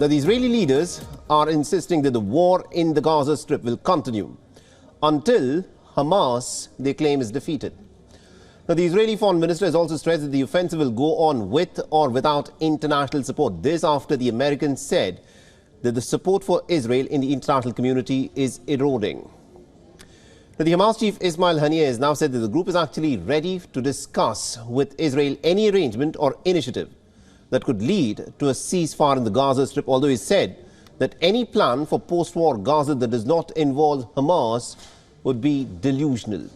Now, the Israeli leaders are insisting that the war in the Gaza Strip will continue until Hamas, they claim, is defeated. Now, the Israeli foreign minister has also stressed that the offensive will go on with or without international support. This after the Americans said that the support for Israel in the international community is eroding. Now, the Hamas chief Ismail Haniyeh has now said that the group is actually ready to discuss with Israel any arrangement or initiative that could lead to a ceasefire in the Gaza Strip, although he said that any plan for post-war Gaza that does not involve Hamas would be delusional.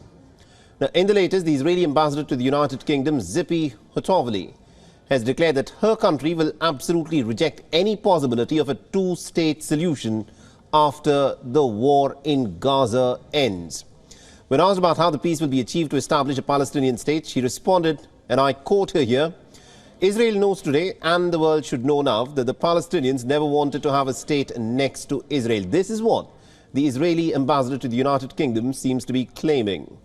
Now, in the latest, the Israeli ambassador to the United Kingdom, Zippy Hotovely, has declared that her country will absolutely reject any possibility of a two-state solution after the war in Gaza ends. When asked about how the peace will be achieved to establish a Palestinian state, she responded, and I quote her here, "Israel knows today, and the world should know now, that the Palestinians never wanted to have a state next to Israel." This is what the Israeli ambassador to the United Kingdom seems to be claiming.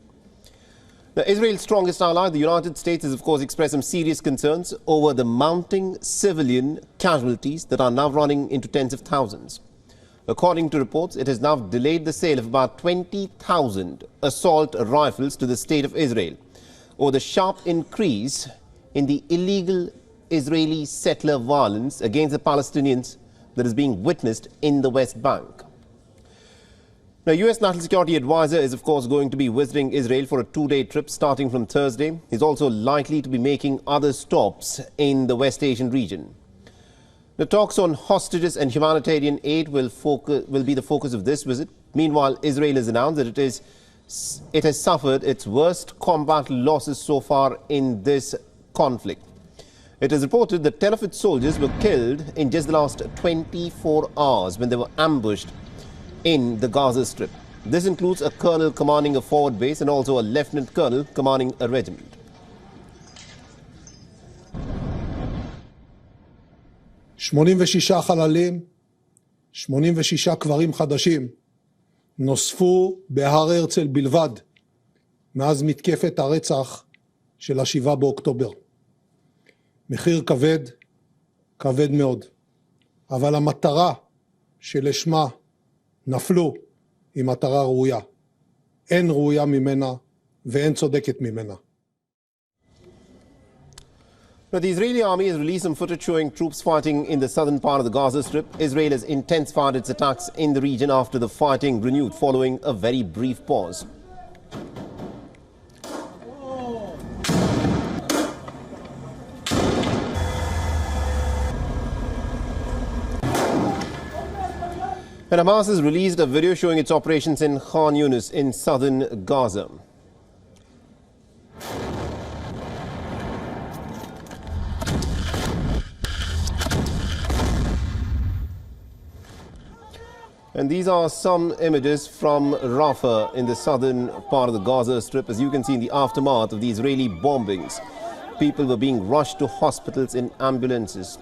Now, Israel's strongest ally, the United States, has of course expressed some serious concerns over the mounting civilian casualties that are now running into tens of thousands. According to reports, it has now delayed the sale of about 20,000 assault rifles to the state of Israel over the sharp increase in the illegal Israeli settler violence against the Palestinians that is being witnessed in the West Bank. Now, U.S. National Security Advisor is, of course, going to be visiting Israel for a two-day trip starting from Thursday. He's also likely to be making other stops in the West Asian region. The talks on hostages and humanitarian aid will be the focus of this visit. Meanwhile, Israel has announced that it has suffered its worst combat losses so far in this conflict. It is reported that 10 of its soldiers were killed in just the last 24 hours when they were ambushed in the Gaza Strip. This includes a colonel commanding a forward base and also a lieutenant colonel commanding a regiment. חללים, 86 קברים חדשים נוספו בהר הרצל בלבד מאז מתקפת הרצח של ה-7 באוקטובר. מחיר כבד, כבד מאוד. אבל המטרה שלשמה נפלו היא מטרה ראויה. אין ראויה ממנה ואין צודקת ממנה. Now, the Israeli army has released some footage showing troops fighting in the southern part of the Gaza Strip. Israel has intensified its attacks in the region after the fighting renewed following a very brief pause. And Hamas has released a video showing its operations in Khan Yunis in southern Gaza. And these are some images from Rafah in the southern part of the Gaza Strip. As you can see, in the aftermath of the Israeli bombings, people were being rushed to hospitals in ambulances.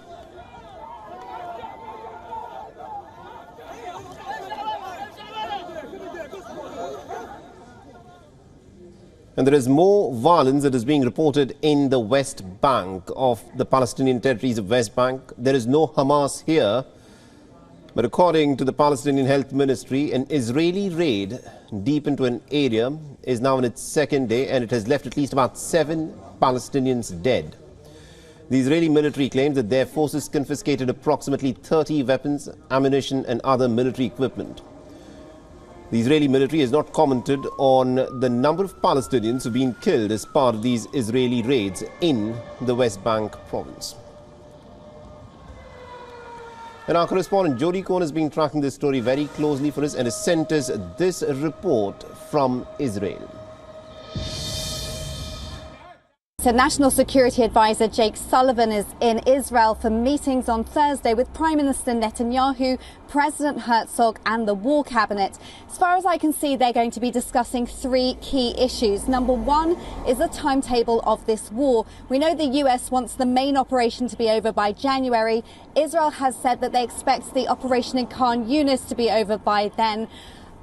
And there is more violence that is being reported in the West Bank of the Palestinian territories of West Bank. There is no Hamas here. But according to the Palestinian Health Ministry, an Israeli raid deep into an area is now in its second day, and it has left at least about 7 Palestinians dead. The Israeli military claims that their forces confiscated approximately 30 weapons, ammunition and other military equipment. The Israeli military has not commented on the number of Palestinians who have been killed as part of these Israeli raids in the West Bank province. And our correspondent Jody Cohn has been tracking this story very closely for us and has sent us this report from Israel. So National Security Advisor Jake Sullivan is in Israel for meetings on Thursday with Prime Minister Netanyahu, President Herzog and the War Cabinet. As far as I can see, they're going to be discussing 3 key issues. Number 1 is the timetable of this war. We know the US wants the main operation to be over by January. Israel has said that they expect the operation in Khan Yunis to be over by then.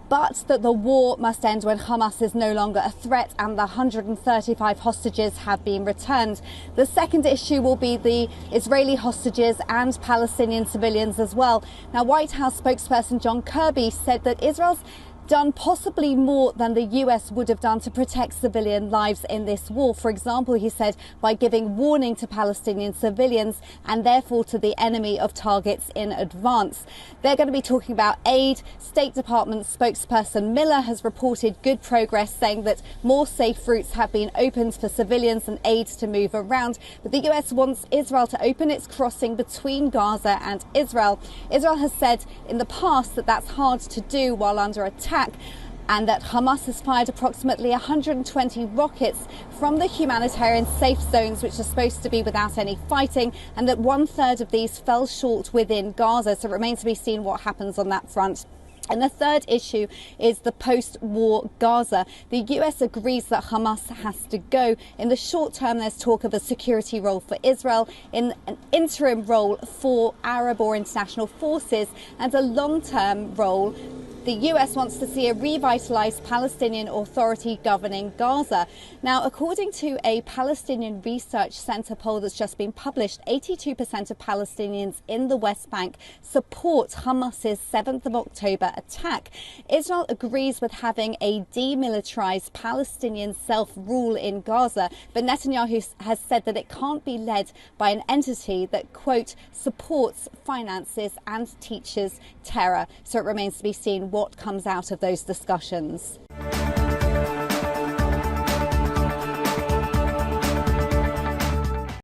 but that the war must end when Hamas is no longer a threat and the 135 hostages have been returned. The second issue will be the Israeli hostages and Palestinian civilians as well. Now, White House spokesperson John Kirby said that Israel's done possibly more than the US would have done to protect civilian lives in this war. For example, he said, by giving warning to Palestinian civilians and therefore to the enemy of targets in advance. They're going to be talking about aid. State Department spokesperson Miller has reported good progress, saying that more safe routes have been opened for civilians and aid to move around. But the US wants Israel to open its crossing between Gaza and Israel. Israel has said in the past that that's hard to do while under attack, and that Hamas has fired approximately 120 rockets from the humanitarian safe zones, which are supposed to be without any fighting, and that 1/3 of these fell short within Gaza. So it remains to be seen what happens on that front. And the third issue is the post-war Gaza. The US agrees that Hamas has to go. In the short term, there's talk of a security role for Israel, in an interim role for Arab or international forces, and a long-term role. The US wants to see a revitalized Palestinian Authority governing Gaza. Now, according to a Palestinian Research Center poll that's just been published, 82% of Palestinians in the West Bank support Hamas's 7th of October attack. Israel agrees with having a demilitarized Palestinian self-rule in Gaza, but Netanyahu has said that it can't be led by an entity that, quote, supports, finances and teaches terror. So it remains to be seen what comes out of those discussions.